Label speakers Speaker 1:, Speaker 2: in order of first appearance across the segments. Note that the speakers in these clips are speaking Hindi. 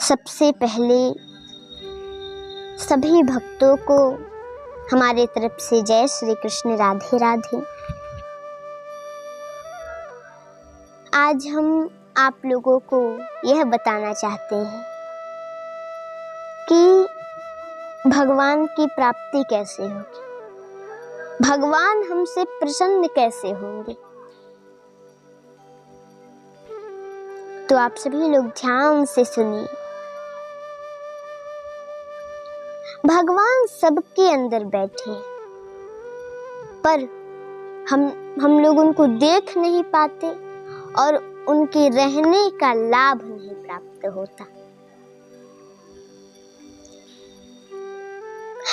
Speaker 1: सबसे पहले सभी भक्तों को हमारे तरफ से जय श्री कृष्ण, राधे राधे। आज हम आप लोगों को यह बताना चाहते हैं कि भगवान की प्राप्ति कैसे होगी, भगवान हमसे प्रसन्न कैसे होंगे। तो आप सभी लोग ध्यान से सुनिए। भगवान सबके अंदर बैठे हैं, पर हम लोग उनको देख नहीं पाते और उनके रहने का लाभ नहीं प्राप्त होता।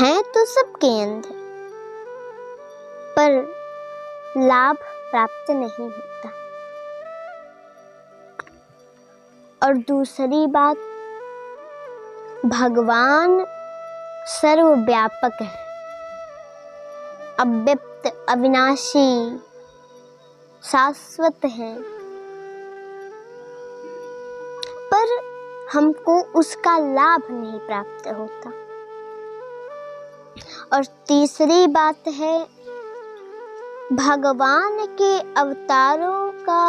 Speaker 1: हैं तो सबके अंदर, पर लाभ प्राप्त नहीं होता। और दूसरी बात, भगवान सर्वव्यापक है, अव्यक्त, अविनाशी, शाश्वत है, पर हमको उसका लाभ नहीं प्राप्त होता। और तीसरी बात है, भगवान के अवतारों का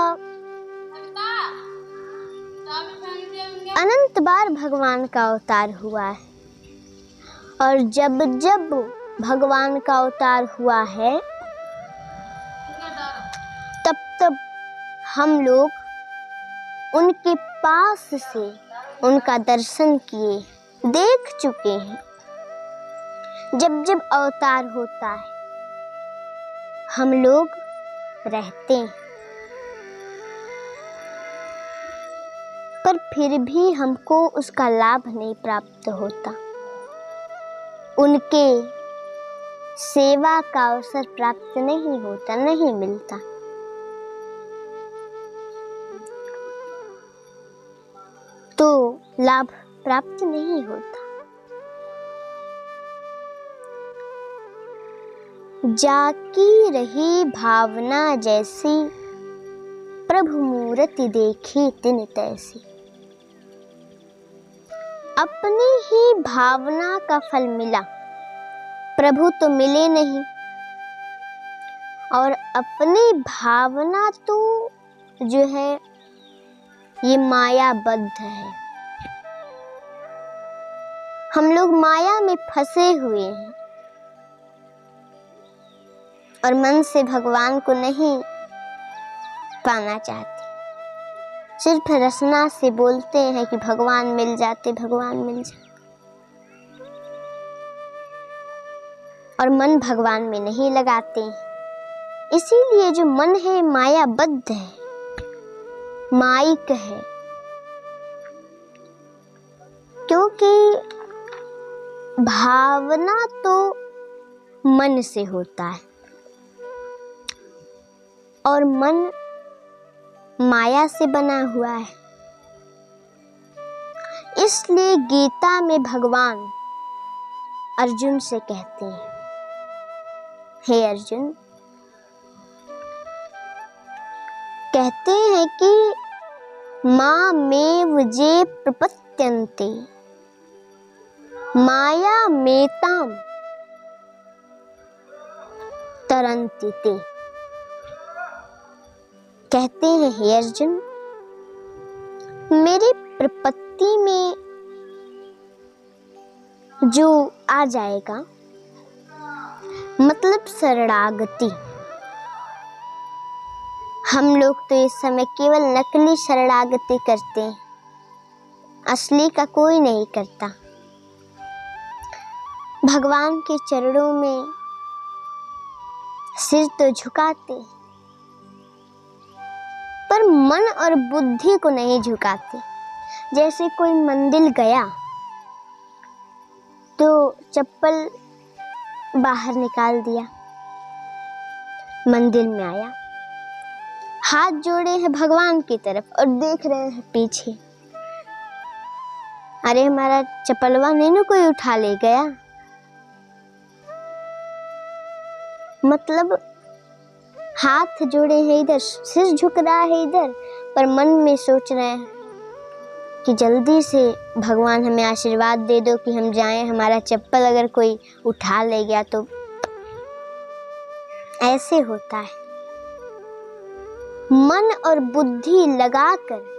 Speaker 1: अनंत बार भगवान का अवतार हुआ है, और जब जब भगवान का अवतार हुआ है तब तब हम लोग उनके पास से उनका दर्शन किए, देख चुके हैं। जब जब अवतार होता है हम लोग रहते हैं, पर फिर भी हमको उसका लाभ नहीं प्राप्त होता। उनके सेवा का अवसर प्राप्त नहीं होता, नहीं मिलता। तो लाभ प्राप्त नहीं होता। जाकी रही भावना जैसी, प्रभु मूर्ति देखी तिन तैसी। अपनी ही भावना का फल मिला, प्रभु तो मिले नहीं। और अपनी भावना तो जो है ये मायाबद्ध है। हम लोग माया में फंसे हुए हैं और मन से भगवान को नहीं पाना चाहते। सिर्फ रसना से बोलते हैं कि भगवान मिल जाते, भगवान मिल जाते, और मन भगवान में नहीं लगाते। इसीलिए जो मन है मायाबद्ध है, माइक है, क्योंकि भावना तो मन से होता है और मन माया से बना हुआ है। इसलिए गीता में भगवान अर्जुन से कहते हैं, हे अर्जुन, कहते हैं कि मामेव जे प्रपद्यन्ते माया मेताम तरन्ति ते। कहते हैं, हे अर्जुन, मेरी प्रपत्ति में जो आ जाएगा, मतलब शरणागति। हम लोग तो इस समय केवल नकली शरणागति करते हैं, असली का कोई नहीं करता। भगवान के चरणों में सिर तो झुकाते, पर मन और बुद्धि को नहीं झुकाते। जैसे कोई मंदिर गया तो चप्पल बाहर निकाल दिया, मंदिर में आया, हाथ जोड़े हैं भगवान की तरफ और देख रहे हैं पीछे, अरे हमारा चप्पलवा नहीं ना कोई उठा ले गया। मतलब हाथ जोड़े हैं इधर, सिर झुक रहा है इधर, पर मन में सोच रहे हैं कि जल्दी से भगवान हमें आशीर्वाद दे दो कि हम जाएं, हमारा चप्पल अगर कोई उठा ले गया तो। ऐसे होता है, मन और बुद्धि लगाकर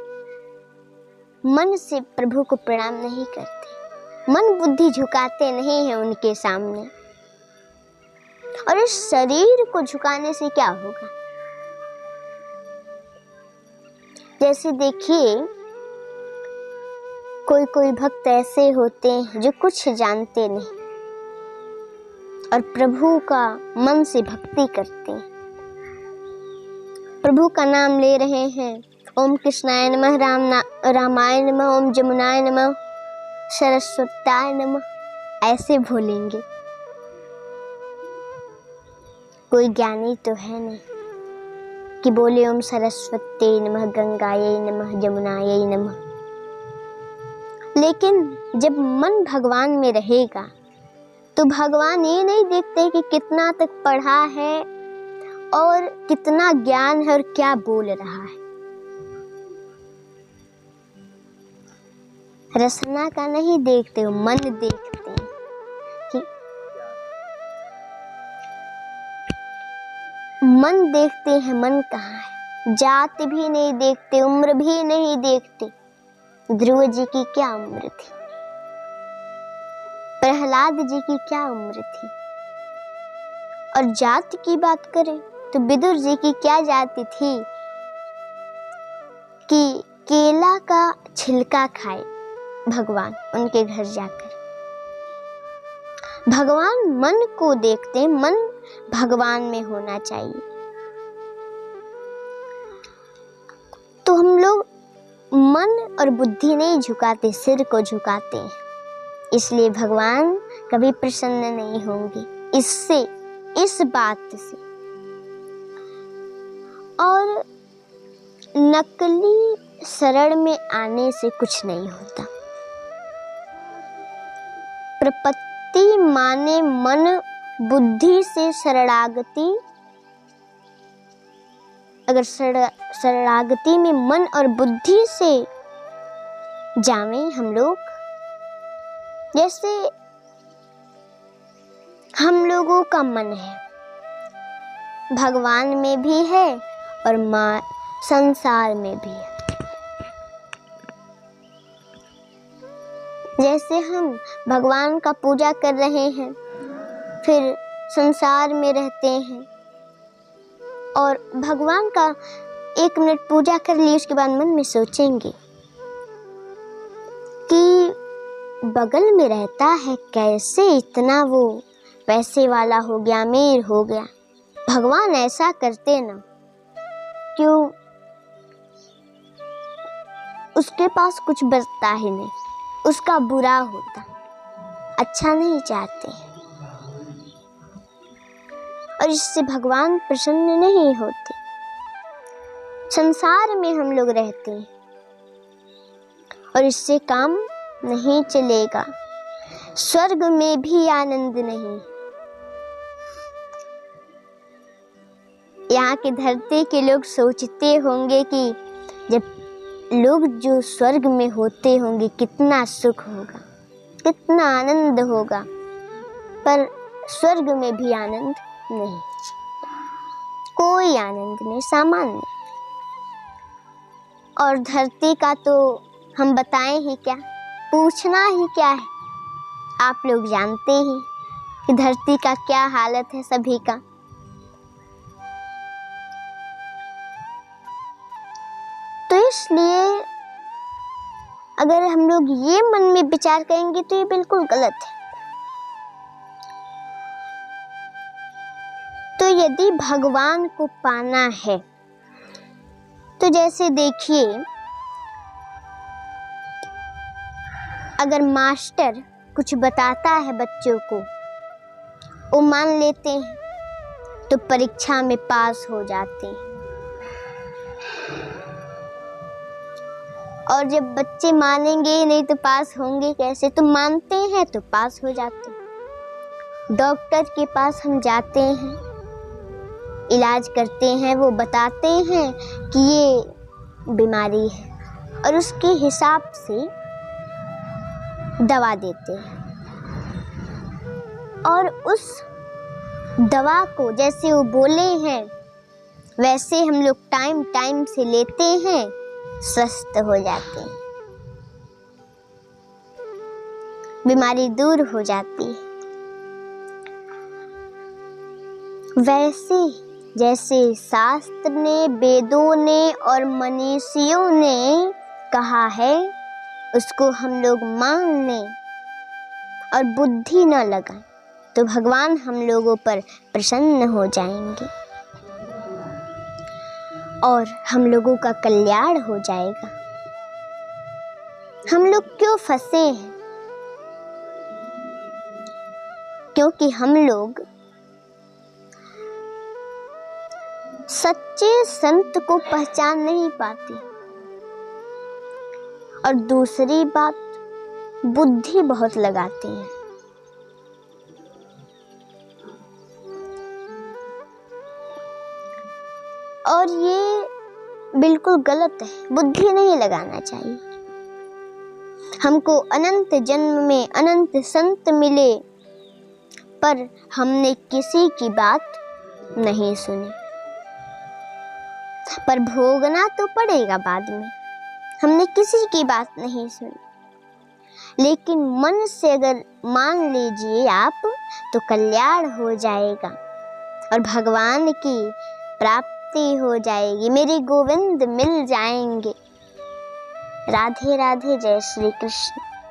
Speaker 1: मन से प्रभु को प्रणाम नहीं करते, मन बुद्धि झुकाते नहीं हैं उनके सामने। और इस शरीर को झुकाने से क्या होगा? जैसे देखिए, कोई भक्त ऐसे होते हैं जो कुछ जानते नहीं और प्रभु का मन से भक्ति करते हैं। प्रभु का नाम ले रहे हैं, ओम कृष्णाय नमः, रामाय नमः, ओम जमुनाय नमः, सरस्वत्याय नमः, ऐसे बोलेंगे। कोई ज्ञानी तो है नहीं कि बोले ओम सरस्वती नमः, गंगायै नमः, जमुनायै नमः। लेकिन जब मन भगवान में रहेगा तो भगवान ये नहीं देखते कि कितना तक पढ़ा है और कितना ज्ञान है और क्या बोल रहा है। रसना का नहीं देखते हो, मन देखते हैं कि मन देखते हैं, मन कहाँ है। जात भी नहीं देखते, उम्र भी नहीं देखते। ध्रुव जी की क्या उम्र थी, प्रहलाद जी की क्या उम्र थी। और जात की बात करें तो विदुर जी की क्या जाति थी कि केला का छिलका खाए भगवान उनके घर जाकर। भगवान मन को देखते हैं, मन भगवान में होना चाहिए। तो हम लोग मन और बुद्धि नहीं झुकाते, सिर को झुकाते हैं। इसलिए भगवान कभी प्रसन्न नहीं होंगे इससे, इस बात से। और नकली शरण में आने से कुछ नहीं होता। प्रपत्ति माने मन बुद्धि से शरणागति। अगर शरणागति में मन और बुद्धि से जावें हम लोग, जैसे हम लोगों का मन है, भगवान में भी है और संसार में भी है। जैसे हम भगवान का पूजा कर रहे हैं, फिर संसार में रहते हैं और भगवान का 1 मिनट पूजा कर ली, उसके बाद मन में सोचेंगे कि बगल में रहता है, कैसे इतना वो पैसे वाला हो गया, अमीर हो गया। भगवान ऐसा करते ना, क्यों? उसके पास कुछ बचता ही नहीं, उसका बुरा होता, अच्छा नहीं चाहते। और इससे भगवान प्रसन्न नहीं होते। संसार में हम लोग रहते हैं और इससे काम नहीं चलेगा। स्वर्ग में भी आनंद नहीं। यहाँ के धरती के लोग सोचते होंगे कि जब लोग जो स्वर्ग में होते होंगे कितना सुख होगा, कितना आनंद होगा। पर स्वर्ग में भी आनंद नहीं, कोई आनंद नहीं, सामान्य। और धरती का तो हम बताएं ही क्या, पूछना ही क्या है। आप लोग जानते हैं कि धरती का क्या हालत है सभी का। तो इसलिए अगर हम लोग ये मन में विचार करेंगे तो ये बिल्कुल गलत है। तो यदि भगवान को पाना है तो जैसे देखिए, अगर मास्टर कुछ बताता है बच्चों को, वो मान लेते हैं तो परीक्षा में पास हो जाते हैं। और जब बच्चे मानेंगे नहीं तो पास होंगे कैसे? तो मानते हैं तो पास हो जाते हैं। डॉक्टर के पास हम जाते हैं, इलाज करते हैं, वो बताते हैं कि ये बीमारी है, और उसके हिसाब से दवा देते हैं, और उस दवा को जैसे वो बोले हैं वैसे हम लोग टाइम टाइम से लेते हैं, स्वस्थ हो जाते हैं, बीमारी दूर हो जाती है। वैसे जैसे शास्त्र ने, वेदों ने और मनीषियों ने कहा है उसको हम लोग मान लें और बुद्धि न लगाएं तो भगवान हम लोगों पर प्रसन्न हो जाएंगे और हम लोगों का कल्याण हो जाएगा। हम लोग क्यों फंसे हैं? क्योंकि हम लोग सच्चे संत को पहचान नहीं पाते, और दूसरी बात बुद्धि बहुत लगाते हैं। और ये बिल्कुल गलत है, बुद्धि नहीं लगाना चाहिए। हमको अनंत जन्म में अनंत संत मिले पर हमने किसी की बात नहीं सुनी, पर भोगना तो पड़ेगा बाद में। हमने किसी की बात नहीं सुनी, लेकिन मन से अगर मान लीजिए आप तो कल्याण हो जाएगा और भगवान की प्राप्ति हो जाएगी, मेरे गोविंद मिल जाएंगे। राधे राधे, जय श्री कृष्ण।